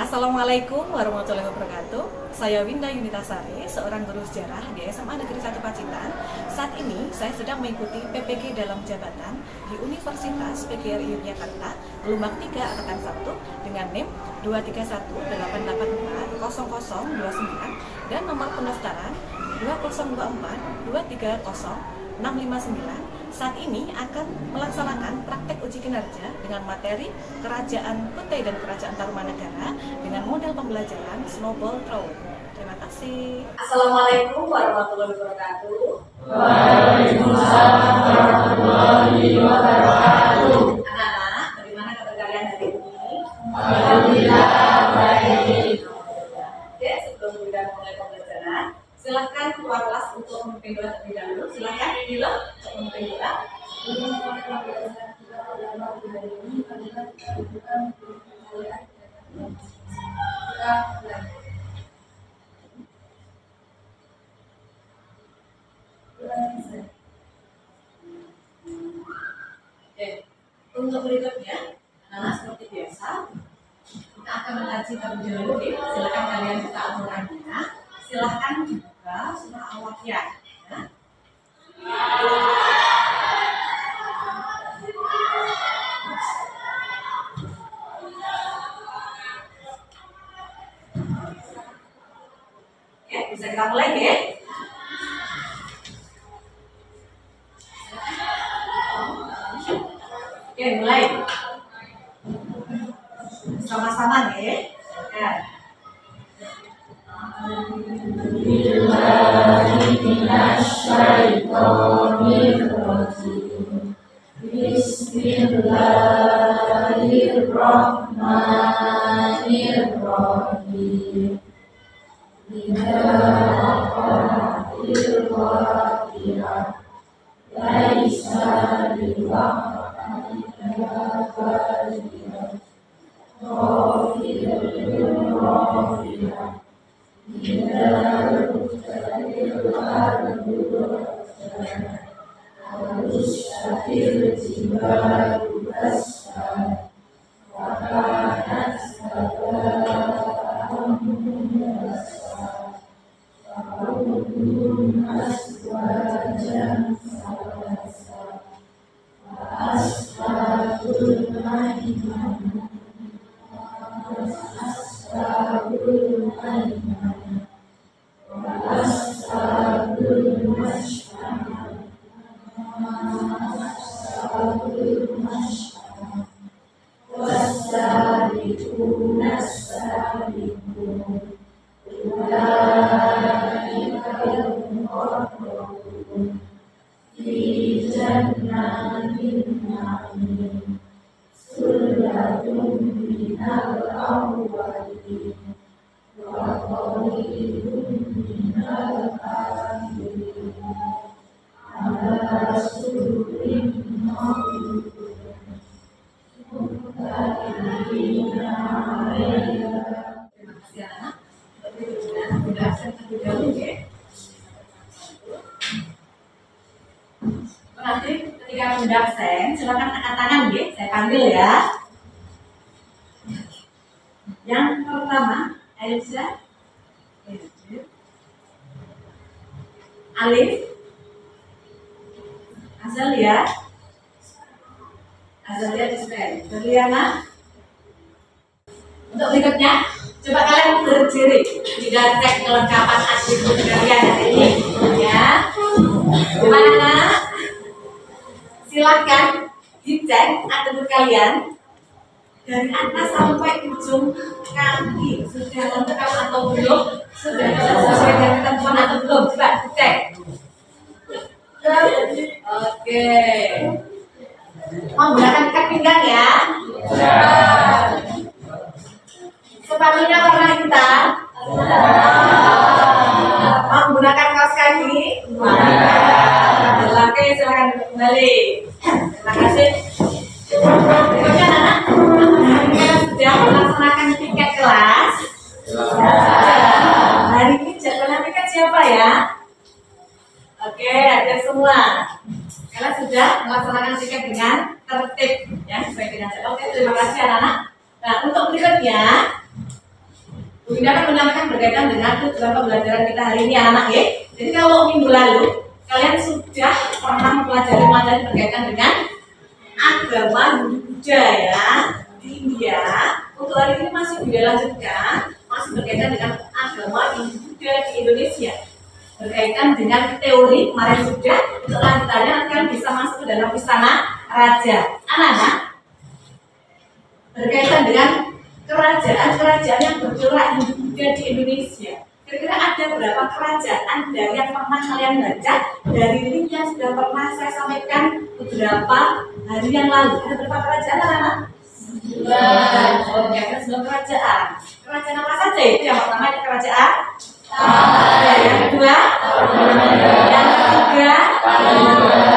Assalamualaikum warahmatullahi wabarakatuh. Saya Winda Yunitasari, seorang guru sejarah di SMA Negeri 1 Pacitan. Saat ini saya sedang mengikuti PPG dalam jabatan di Universitas PGRI Yogyakarta, gelombang 3 angkatan 1 dengan NIM 23188400029 dan nomor pendaftaran 20242306559. Saat ini akan melaksanakan praktek uji kinerja dengan materi Kerajaan Kutai dan Kerajaan Tarumanegara dengan model pembelajaran Snowball Throw. Terima kasih. Assalamualaikum warahmatullahi wabarakatuh. Waalaikumsalam warahmatullahi wabarakatuh. Anak-anak, bagaimana kabar kalian hari ini? Alhamdulillah baik. Oke, sebelum kita mulai pembelajaran, silahkan keluar kelas untuk memimpin doa terlebih dahulu. Silahkan Dilo untuk memimpin doa. Oke, untuk berikutnya, anak seperti biasa, kita akan mengaji terlebih dahulu. Silahkan kalian buka Al-Qur'annya. Silahkan dibuka surah Al-Waqiah. Ya. Oke, bisa kita mulai ya. Oke, mulai. Sama-sama ya. Ya. Bismillahirrahmanirrahim. Bismillahirrahmanirrahim. Laisa Nanti ketika mendak absen, silakan angkat tangan ya. Saya panggil ya. Yang pertama, Elsa, Alif, Azalia, Dispen, Berliana. Untuk berikutnya, coba kalian berdiri tidak cek kelengkapan atribut kalian hari ini, ya. Gimana nak? Silahkan dicek atribut kalian dari atas sampai ujung kaki. Sudah lengkap atau belum? Sudah sesuai dengan ketentuan atau belum? Coba dicek. Oke. Menggunakan ikat pinggang ya. Sepatunya warna hitam. Menggunakan kaos kaki. Oke, silakan kembali. Terima kasih. Berikutnya anak, kita sudah melaksanakan tiket kelas. Hari ini jadwalnya tiket siapa ya? Oke, ada semua. Kalian sudah melaksanakan tiket dengan tertib, ya, sesuai dengan jadwal. Oke, terima kasih anak-anak. Nah, untuk berikutnya Bu Indah akan menyampaikan berkaitan dengan tujuan pembelajaran kita hari ini anak ya. Jadi kalau minggu lalu kalian sudah pernah mempelajari materi berkaitan dengan agama Hindu ya di India. Untuk hari ini masih dilanjutkan, masih berkaitan dengan agama Hindu di Indonesia. Berkaitan dengan teori kemarin sudah, untuk lanjutannya nanti kalian bisa masuk ke dalam istana raja. Anak-anak, berkaitan dengan kerajaan-kerajaan yang bercorak Hindu di Indonesia. Kira-kira ada berapa kerajaan dari yang pernah kalian baca dari link yang sudah pernah saya sampaikan beberapa hari yang lalu? Ada berapa kerajaan anak-anak? 9. Oke, ada 9 kerajaan. Kerajaan apa saja itu? Yang pertama itu kerajaan yang kedua, yang ketiga,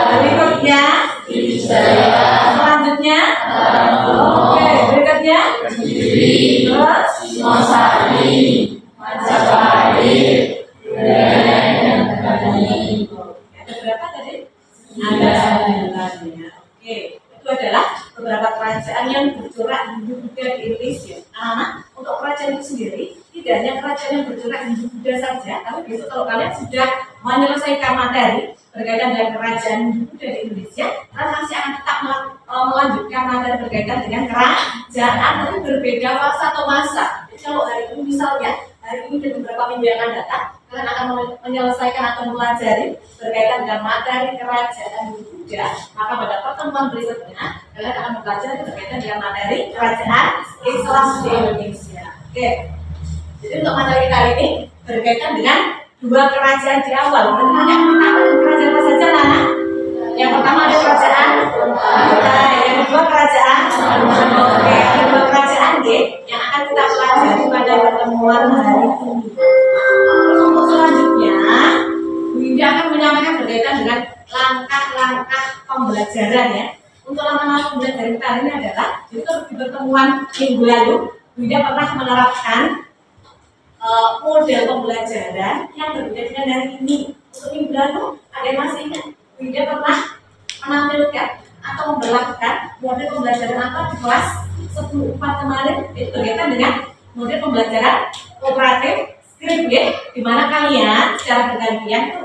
berikutnya, selanjutnya, oke, berikutnya, terus, Singosari, Majapahit, ada berapa tadi? Ada 9 ya. Oke, itu adalah beberapa kerajaan yang bercorak Hindu-Buddha di Indonesia. Anak-anak, untuk kerajaan itu sendiri tidak hanya kerajaan yang bercorak Hindu-Buddha saja, tapi besok kalau kalian sudah menyelesaikan materi berkaitan dengan kerajaan Hindu-Buddha di Indonesia, kalian masih akan tetap melanjutkan materi berkaitan dengan kerajaan, tapi berbeda fase atau masa. Jadi kalau hari ini misalnya, hari ini dan beberapa minggu yang akan datang, kalian akan menyelesaikan atau mempelajari berkaitan dengan materi kerajaan Hindu-Buddha, maka pada pertemuan berikutnya kalian akan mempelajari berkaitan dengan materi kerajaan Islam di Indonesia. Oke. Jadi untuk materi kali ini berkaitan dengan 2 kerajaan di awal. Yang pertama kerajaan apa saja, Nana? Yang pertama ada kerajaan Kutai, yang kedua kerajaan. Oke, ada 2 kerajaan yang akan kita pelajari pada pertemuan hari ini. Untuk selanjutnya, Bu Indah akan menyampaikan berkaitan dengan langkah-langkah pembelajaran ya. Untuk langkah-langkah pembelajaran kita hari ini adalah, itu di pertemuan minggu lalu, Bu Indah pernah menerapkan model pembelajaran yang berbeda dengan hari ini. Untuk minggu lalu, ada yang masih ingat? Bu Indah pernah menampilkan atau memperlakukan model pembelajaran apa di kelas 10.4 kemarin, itu berkaitan dengan model pembelajaran kooperatif script ya, di mana kalian secara bergantian itu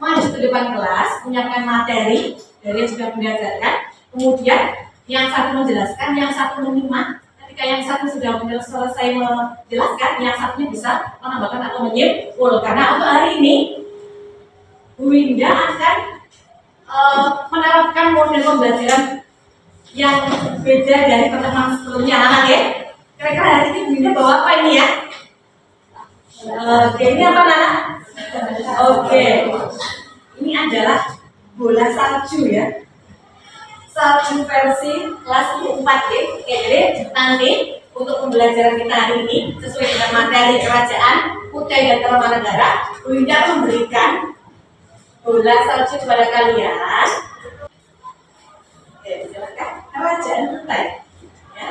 maju ke depan kelas, menyiapkan materi dari yang sudah belajarkan, kemudian yang satu menjelaskan, yang satu menyimak. Ketika yang satu sudah selesai menjelaskan, yang satunya bisa menambahkan atau menyimpul. Karena untuk hari ini, Bu Indah akan menerapkan model pembelajaran yang beda dari pertemuan sebelumnya, anak ya. Kira-kira hari ini Bu Indah bawa apa ini ya? Oke, ini apa Nana? Oke, ini adalah bola salju ya. Salju versi kelas 4 ya. Oke, jadi nanti untuk pembelajaran kita hari ini sesuai dengan materi kerajaan Kutai dan Tarumanegara, Bu Indah memberikan bola salju kepada kalian. Oke, silakan. Kerajaan Kutai. Ya.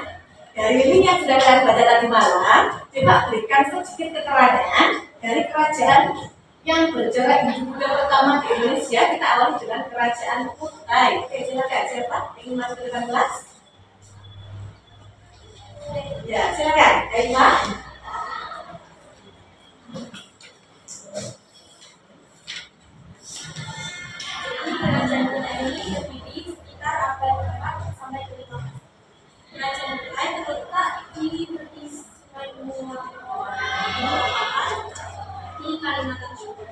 Dari ini yang sudah kalian baca tadi malam, coba berikan sedikit keterangan dari kerajaan yang berjarak Hindu-Buddha pertama di Indonesia. Kita awali dengan kerajaan Kutai. Oke, silakan. Siapa ingin masuk ke depan kelas? Ya, silakan. Aima. Kerajaan Kutai ini berdiri sekitar abad 4 sampai ke 5. Kerajaan Kutai terletak di tepi Sungai Benua di Kalimantan Timur.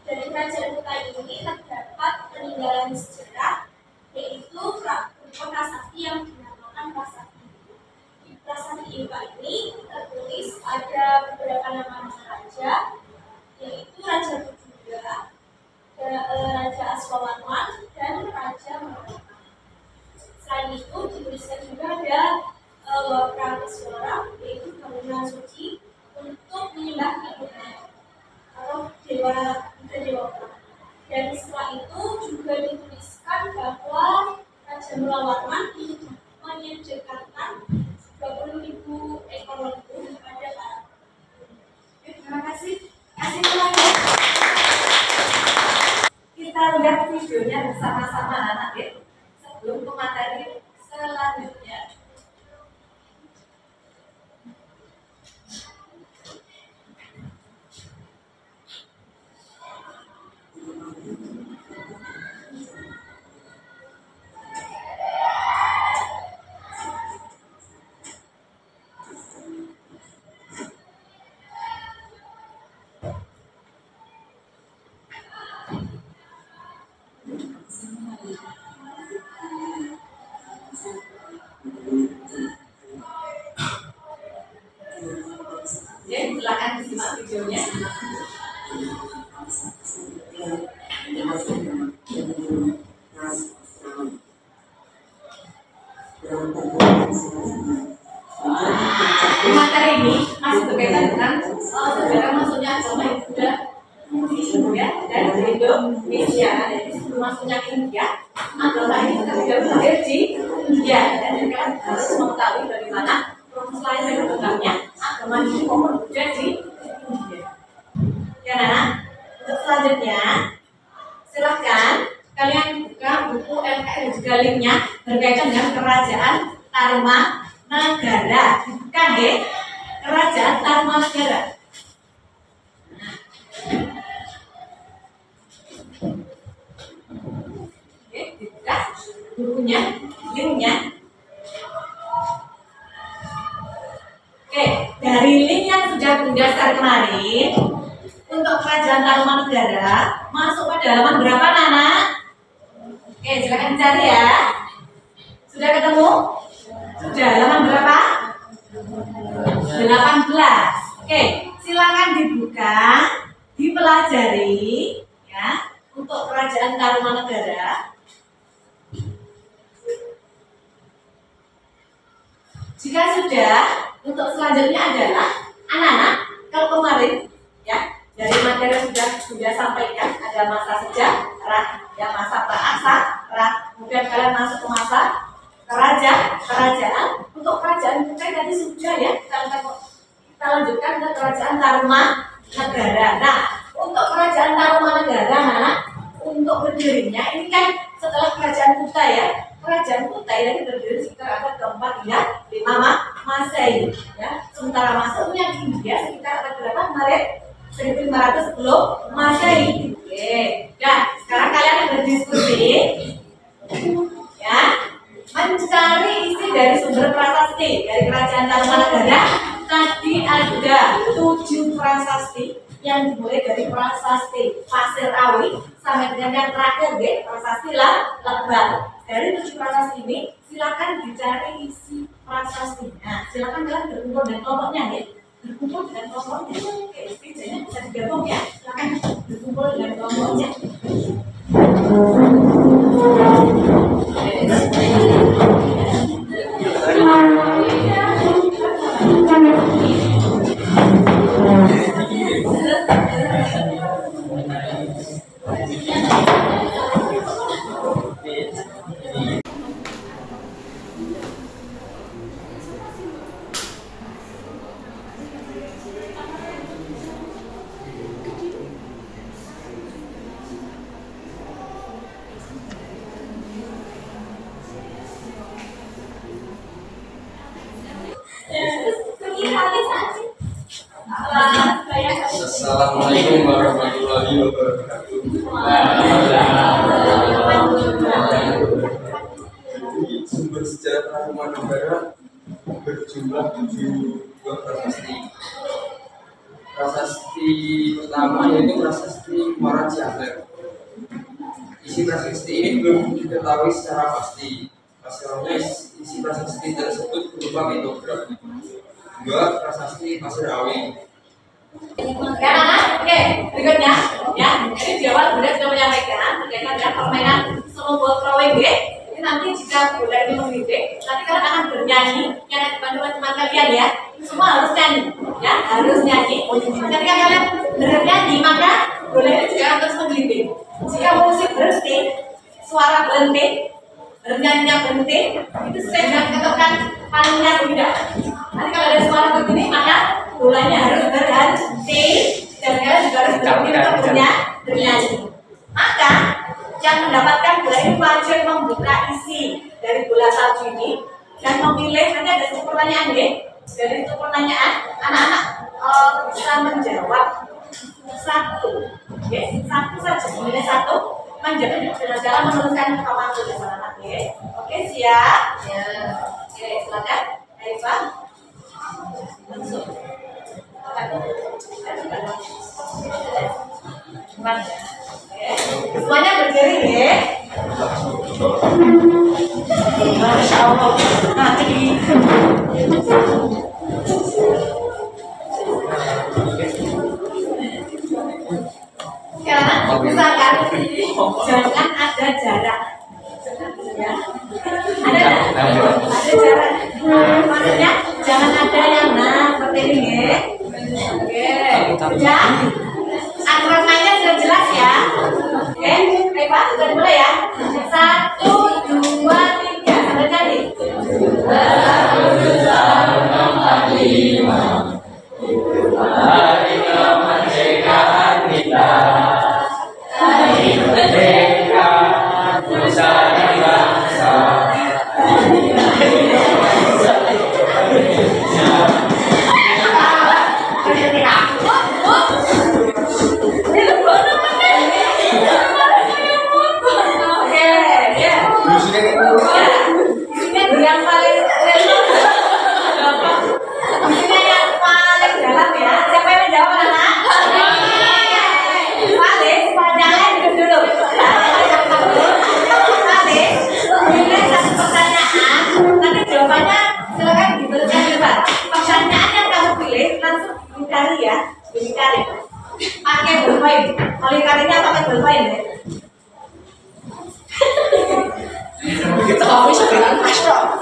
Dari kerajaan Kutai ini terdapat peninggalan sejarah, yaitu prasasti yang dinamakan prasasti. Di prasasti Impa ini tertulis ada beberapa nama raja, yaitu Raja Buddha, Raja Aswawarman, dan Raja Mahakota. Selain itu dituliskan juga ada Waprateswara, yaitu bangunan suci untuk menyembah ibunya atau dewa Buddha. Dan setelah itu juga dituliskan bahwa Raja Mulawarman menyediakan 20.000 ekor lembu kepada para. Terima kasih. Kasih teman-teman. Kita lihat videonya bersama-sama anak ya, sebelum ke materi selanjutnya. masuknya ke India, agama ini terlebih lahir di India, dan kalian harus mengetahui bagaimana proses lahir dan berkembangnya agama ini berwujud di India. Ya, Nana. Untuk selanjutnya, silahkan kalian buka buku LKS dan juga linknya berkaitan dengan Kerajaan Tarumanagara. Dibuka ya, Kerajaan Tarumanagara. Oke, dibuka bukunya, linknya. Oke, dari link yang sudah Bunda share kemarin, untuk Kerajaan Tarumanagara masuk pada halaman berapa, Nana? Oke, silakan cari ya. Sudah ketemu? Sudah, halaman berapa? 18. Oke, silakan dibuka, dipelajari ya untuk Kerajaan Tarumanagara. Jika sudah, untuk selanjutnya adalah anak-anak, kalau kemarin ya dari materi yang sudah sampaikan ada masa sejarah, ya masa praaksara, kemudian kalian masuk ke masa kerajaan. Untuk kerajaan kita tadi sudah ya, kita lanjutkan ke Kerajaan Tarumanagara. Nah, untuk Kerajaan Tarumanagara, mana untuk berdirinya ini kan setelah Kerajaan Kuta ya. Kerajaan Kuta ini berdiri sekitar abad ke-4 hingga 5 Masehi ya. Sementara masuknya di India sekitar abad berapa kemarin? 1510 Masehi. Oke. Nah, sekarang kalian akan berdiskusi ya, mencari isi dari sumber prasasti dari Kerajaan Tarumanagara. Tadi ada 7 prasasti yang dimulai dari prasasti Pasir Awi sampai dengan yang terakhir deh prasasti Lebak. Dari 7 prasasti ini silakan dicari isi prasastinya. Silakan kalian berkumpul dengan kelompoknya ya. Berkumpul dengan kelompoknya. Oke, istilahnya bisa digabung ya. Silakan berkumpul dengan kelompoknya. Assalamualaikum warahmatullahi wabarakatuh. Sumber sejarah Tarumanagara berjumlah 7 prasasti. Prasasti pertama yaitu prasasti Muara Jaber. Isi prasasti ini belum diketahui secara pasti. Pasalnya isi prasasti tersebut berupa mitografi. 2. Prasasti Pasir Awi. Ya, oke, berikutnya ya. Jadi di awal Bunda sudah menyampaikan berkaitan dengan permainan snowball throwing ya. Ini nanti jika Bunda ini menghitung, nanti kalian akan bernyanyi yang akan dibantu teman kalian ya. Semua harus nyanyi, ya harus nyanyi. Ketika kalian bernyanyi maka boleh juga terus menggelinding. Jika musik berhenti, suara berhenti, bernyanyinya berhenti, itu saya katakan palingnya tidak. Nanti kalau ada suara begini maka bolanya harus berhenti dan kalian juga harus berhenti untuk bernyanyi. Maka yang mendapatkan bola ini wajib membuka isi dari bola salju ini dan memilih. Nanti ada 1 pertanyaan deh. Dari itu pertanyaan anak-anak bisa menjawab 1, ya 1 saja. Memilih 1 menjawab dengan cara menuliskan ke papan tulis anak-anak ya. Oke, siap? Ya. Oke, silakan. Aifa. Langsung. Semuanya berdiri ya. Masya Allah. Nanti sekarang misalkan jangan ada jarak ya. Ada jarak. Maksudnya jangan ada yang seperti ini ya. Oke, ya. Aturan mainnya sudah jelas ya. Oke, baik Pak, sudah mulai ya. 1, 2, 3. Sambil nyanyi. 145 hari kemerdekaan kita, hari merdeka nusa dan bangsa. Yang paling isinya yang paling dalam ya. Siapa yang menjawab anak? Paling panjangnya hidup dulu. Paling ini satu pertanyaan. Nanti jawabannya silakan diberikan juga. Pertanyaan yang kamu pilih langsung dicari ya, dicari. Pakai bolpen. Kalau carinya pakai bolpen ya. Kita kami sekarang master.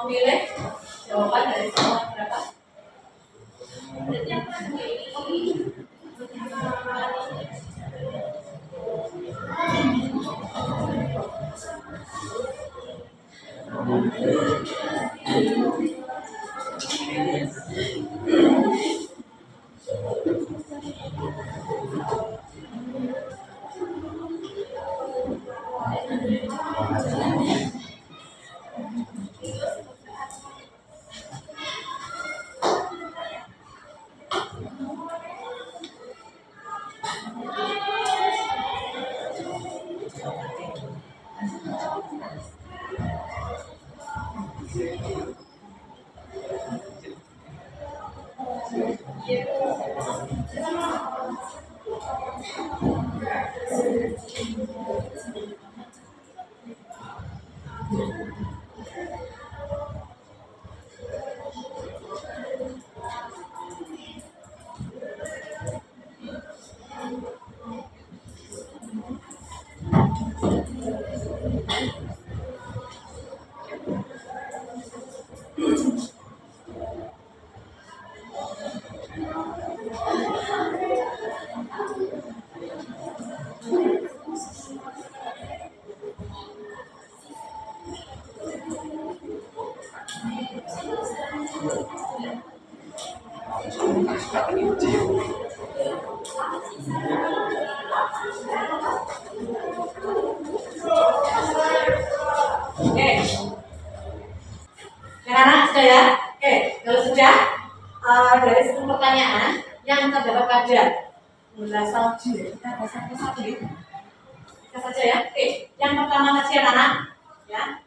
Memilih jawaban dari semua berapa? Anak-anak sudah ya? Oke, kalau sudah dari 10 pertanyaan yang terdapat pada bola salju ya, kita bahas satu-satu ya. Kita saja ya. Oke, yang pertama tadi anak-anak ya.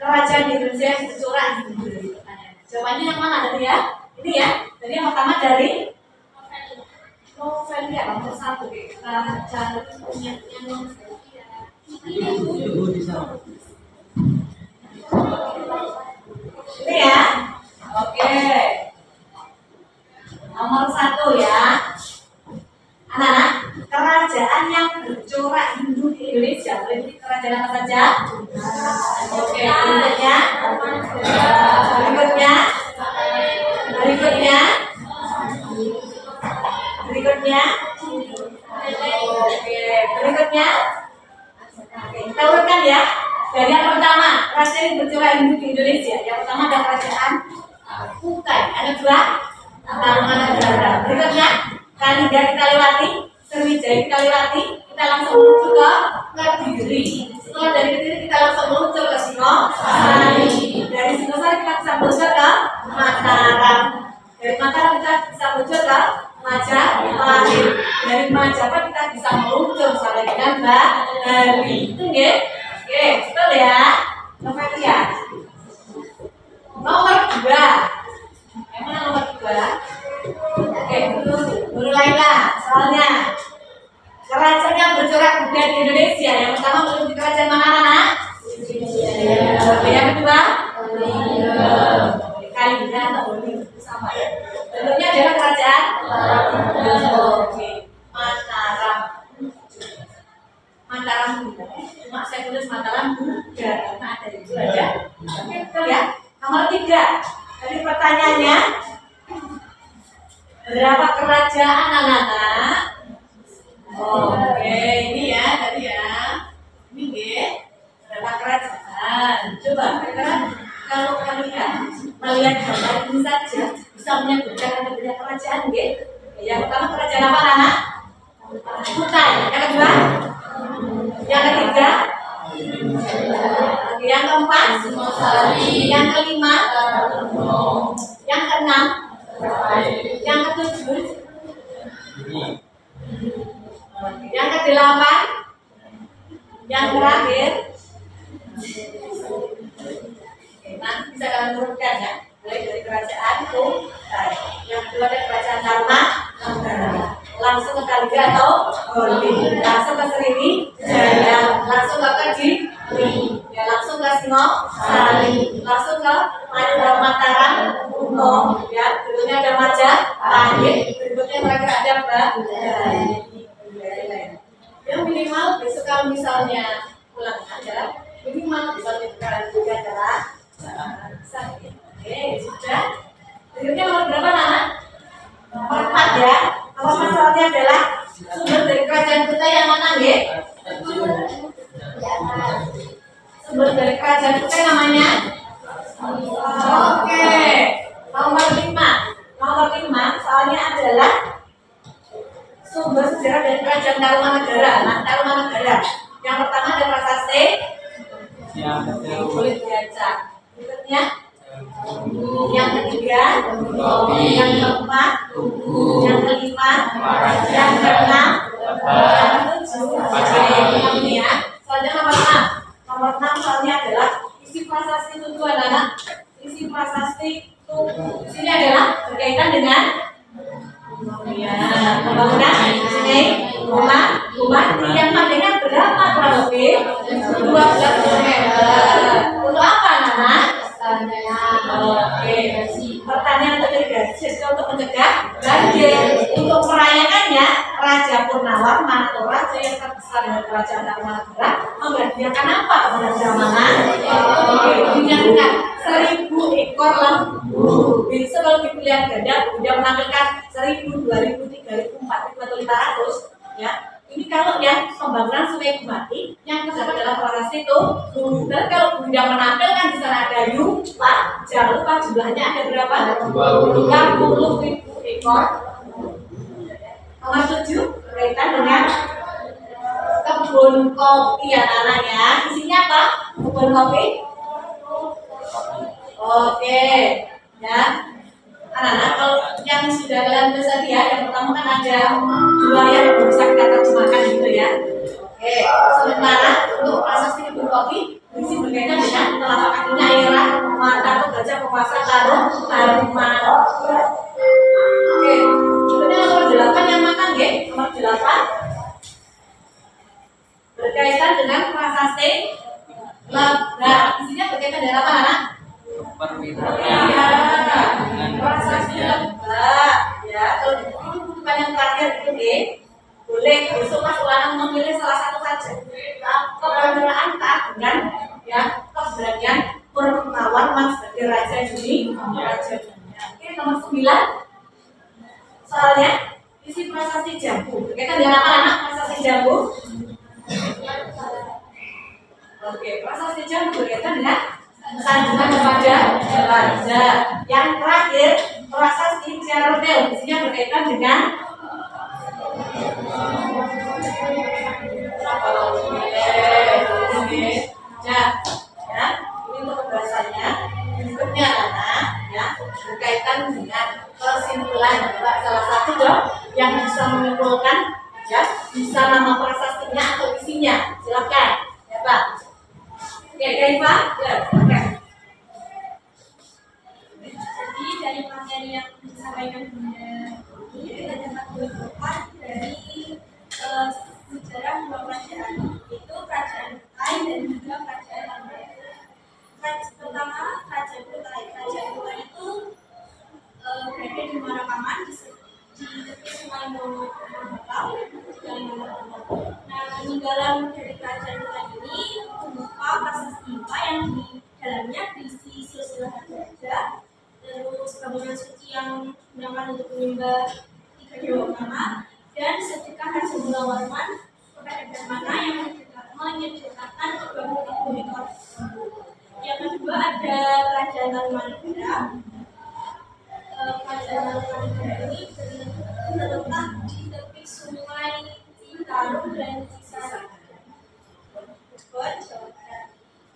Kerajaan Indonesia yang bercorak di pertanyaan. Jawabannya yang mana tadi ya? Ini ya. Jadi yang pertama dari Novelia nomor 1. Kita cari punya yang nomor 1 ya. Ini ya. Oke. Nomor 1 ya. Anak-anak, kerajaan yang bercorak Hindu di Indonesia. Boleh kerajaan apa saja? Oke, berikutnya. Berikutnya. Berikutnya. Berikutnya. Oke, berikutnya. Oke, kita urutkan ya. Dari yang pertama, kerajaan yang bercorak Hindu di Indonesia. Yang pertama ada kerajaan Kutai. Ada 2. Tarumanagara. Berikutnya, Kaniga kita lewati, Sriwijaya kita lewati. Kita langsung menuju ke Kediri. Setelah dari Kediri kita langsung meluncur ke Singosari. Dari Singosari kita bisa meluncur ke Mataram. Dari Mataram kita bisa meluncur ke Majapahit. Dari Majapahit kita bisa meluncur sampai dengan Bali. Itu nggih? Oke, betul ya. Novelia. Nomor 2. Yang mana nomor 2? Oke, dulu Laila. Soalnya kerajaan yang bercorak budaya di Indonesia. Yang pertama menuju kerajaan mana anak? Yang kedua? Kalinya atau Bali sama ya. Bentuknya adalah kerajaan. Oke. saya tulis Mataram Buddha karena ada itu ada. Oke, betul ya. Nomor 3. Jadi pertanyaannya, berapa kerajaan anak-anak? Oke, ini ya tadi ya. Ini ya. Berapa kerajaan? Coba kira-kira kalau kalian melihat gambar ini saja bisa menyebutkan ada berapa kerajaan, gitu. Yang pertama kerajaan apa, anak? Kutai. Yang kedua? Yang ketiga? Yang keempat? Yang kelima? Yang keenam? Yang ketujuh? Yang kedelapan? Yang terakhir? Nanti bisa kalian turunkan ya. Mulai dari kerajaan Kutai. Yang kedua ada kerajaan Dharma. Langsung ke Kaliga atau Goli. Langsung ke Sriwijaya. Langsung ke Kediri. Ya, langsung ke Singosari. Langsung ke Mataram Kuno. Ya, berikutnya ada Majapahit. Berikutnya mereka ada Badai. Yang minimal besok kalau misalnya pulang ada minimal bisa diberikan juga adalah sakit. Oke, sudah. Berikutnya nomor berapa, anak? Nomor 4 ya. Nomor masalahnya adalah sumber dari kerajaan kita yang mana, nggih? Sumber dari kerajaan kita namanya? Oke. Nomor 5. Nomor 5 soalnya adalah sumber sejarah dari kerajaan Tarumanegara. Nah, Tarumanegara. Yang pertama ada prasasti kulit kaca. Berikutnya yang ketiga, yang keempat, yang kelima, yang keenam, yang ketujuh. Ini ya. Soalnya nomor 6. Nomor 6 soalnya adalah isi prasasti itu anak. Isi prasasti itu isinya adalah berkaitan dengan pembangunan sungai, rumah yang panjangnya berapa kurang lebih? 12 km. Untuk apa, anak? Oke. Pertanyaan untuk irigasi untuk mencegah banjir. Untuk merayakannya, Raja Purnawarman atau raja yang terbesar dengan kerajaan Tarumanegara menghadiahkan apa kepada Brahmana? Menyiapkan 1000 ekor lembu. Bisa kalau di pilihan ganda sudah menampilkan 1000, 2000, 3000, 4000 atau 500 ya. Ini kalau yang pembangunan Sungai Bumati yang terdapat dalam prasasti itu. Dan kalau Bunda menampilkan di sana ada Pak, jangan lupa jumlahnya ada berapa? 20.000 ekor. Nomor 7 berkaitan dengan kebun kopi anak-anak ya. Isinya apa? Kebun kopi. Oke, ya. Anak-anak kalau yang sudah kalian tulis tadi ya, yang pertama kan ada 2 yang bisa kita terjemahkan gitu ya. Oke, sementara untuk prasasti kebun kopi berisi berkaitan dengan telapak kakinya Aira, mata atau gajah penguasa Taruman. Oke, kemudian nomor 8 yang makan ya, nomor 8 berkaitan dengan prasasti Lebak. Isinya berkaitan dengan apa, anak? Prasasti Lebak ya. Kalau bukan yang terakhir itu deh, boleh besok Mas Ulanang memilih salah satu saja. Kebenaran keagungan ya, keberanian Purnawarman sebagai raja Juni, raja dunia. Oke, nomor 9 soalnya isi prasasti Jambu. Berkaitan dengan apa, anak? Prasasti Jambu. Oke, prasasti Jambu berkaitan dengan sanjungan kepada raja. Yang terakhir prasasti Cerondel, isinya berkaitan dengan ya, ini untuk pembahasannya. Berikutnya anak ya, berkaitan dengan kesimpulan. Salah satu dong yang bisa menyimpulkan ya, bisa nama prasastinya atau isinya. Silakan ya, Pak. Oke, Kaifa, ya, oke. Jadi dari materi yang disampaikan Bunda ini kita dapat belajar dari sejarah dua kerajaan, yaitu kerajaan Kutai dan juga kerajaan Landai. Pertama, kerajaan Kutai. Kerajaan Kutai itu berada di Marapaman di tepi Sungai Mongobatal. Nah, peninggalan dari kerajaan Kutai ini Warman kerajaan mana yang menyediakan berbagai ekor tersebut. Yang kedua ada kerajaan Tarumanegara. Kerajaan Tarumanegara ini terletak di tepi sungai Citarum dan Cisadane, Bogor, Jawa Barat.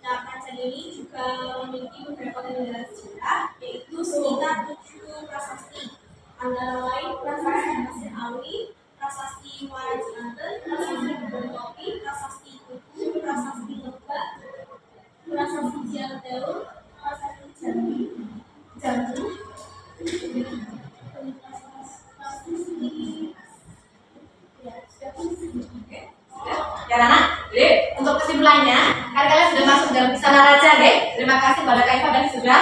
Nah, kerajaan ini juga memiliki beberapa peninggalan sejarah, yaitu sekitar 7 prasasti, antara lain prasasti Pasir Awi, prasasti Muara Cianten, prasasti Kebun Kopi, prasasti Tugu, prasasti Lebak, prasasti Cianteul, prasasti Jambi, Ya anak, jadi untuk kesimpulannya, kan kalian sudah masuk dalam Istana Raja, deh. Terima kasih pada Kak Iva dan sudah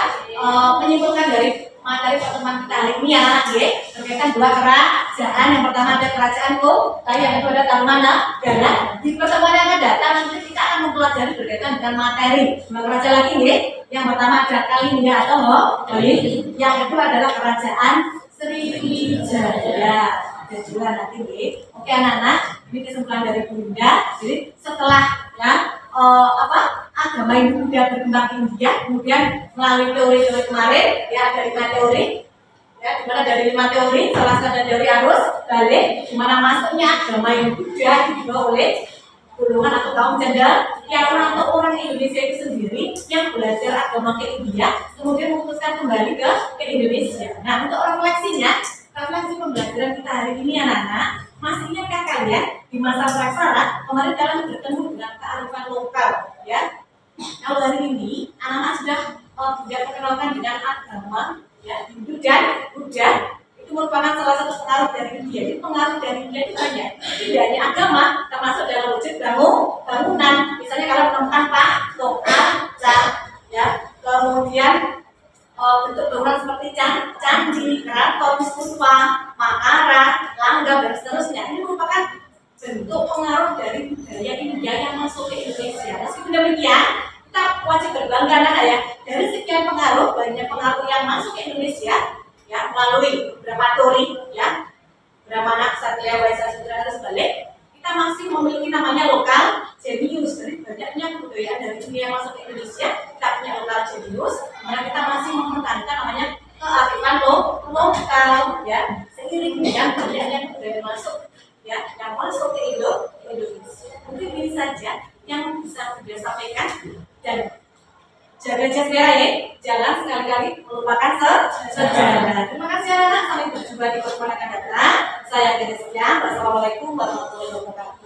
menyimpulkan dari materi pertemuan kita hari ini ya anak, deh. Berkaitan dua kerajaan, yang pertama ada kerajaan Kutai, yang kedua ada Tarumanegara. Di pertemuan yang akan datang nanti kita akan mempelajari berkaitan dengan materi dua kerajaan lagi, deh. Yang pertama ada Kalingga atau Bali, yang kedua adalah kerajaan Sriwijaya. Ada dua nanti, deh. Oke anak-anak, ini kesimpulan dari Bunda. Jadi setelah agama Hindu sudah berkembang di India, kemudian melalui teori-teori kemarin, ya ada 5 teori, ya dimana dari 5 teori, salah satu teori arus balik, dimana masuknya agama Hindu sudah dibawa oleh golongan atau kaum cendekiawan atau orang Indonesia itu sendiri yang belajar agama ke India, kemudian memutuskan kembali ke Indonesia. Nah, untuk refleksinya, refleksi pembelajaran kita hari ini anak-anak, masih ingatkah kalian di masa praksara kemarin kalian bertemu dengan kearifan lokal, ya? Kalau hari ini anak-anak sudah diperkenalkan dengan agama, ya Hindu dan Buddha. Itu merupakan salah satu pengaruh dari India. Jadi pengaruh dari India itu banyak. Tidak hanya agama, termasuk dalam wujud bangunan. Misalnya kalau menemukan patung, ya, kemudian bentuk bangunan seperti candi, keraton, stupa, makara, langgam dan seterusnya. Ini merupakan bentuk pengaruh dari budaya India yang masuk ke Indonesia. Meskipun demikian, kita wajib berbangga anak ya. Dari sekian pengaruh, banyak pengaruh yang masuk ke Indonesia, ya melalui beberapa teori, ya Brahmana, Ksatria, Waisya, Sudra, harus balik. Kita masih memiliki namanya lokal jenius. Dari banyaknya kebudayaan dari dunia yang masuk ke Indonesia, kita punya lokal jenius. Karena kita masih mempertahankan namanya kearifan lokal, ya seiring dengan banyaknya kebudayaan masuk, ya yang masuk ke Indonesia. Mungkin ini saja yang bisa saya sampaikan, dan jaga jaga ya, jangan sekali-kali melupakan sejarah. Terima kasih anak-anak, sampai berjumpa di pertemuan akan datang. Saya Gede Sekian, wassalamualaikum warahmatullahi wabarakatuh.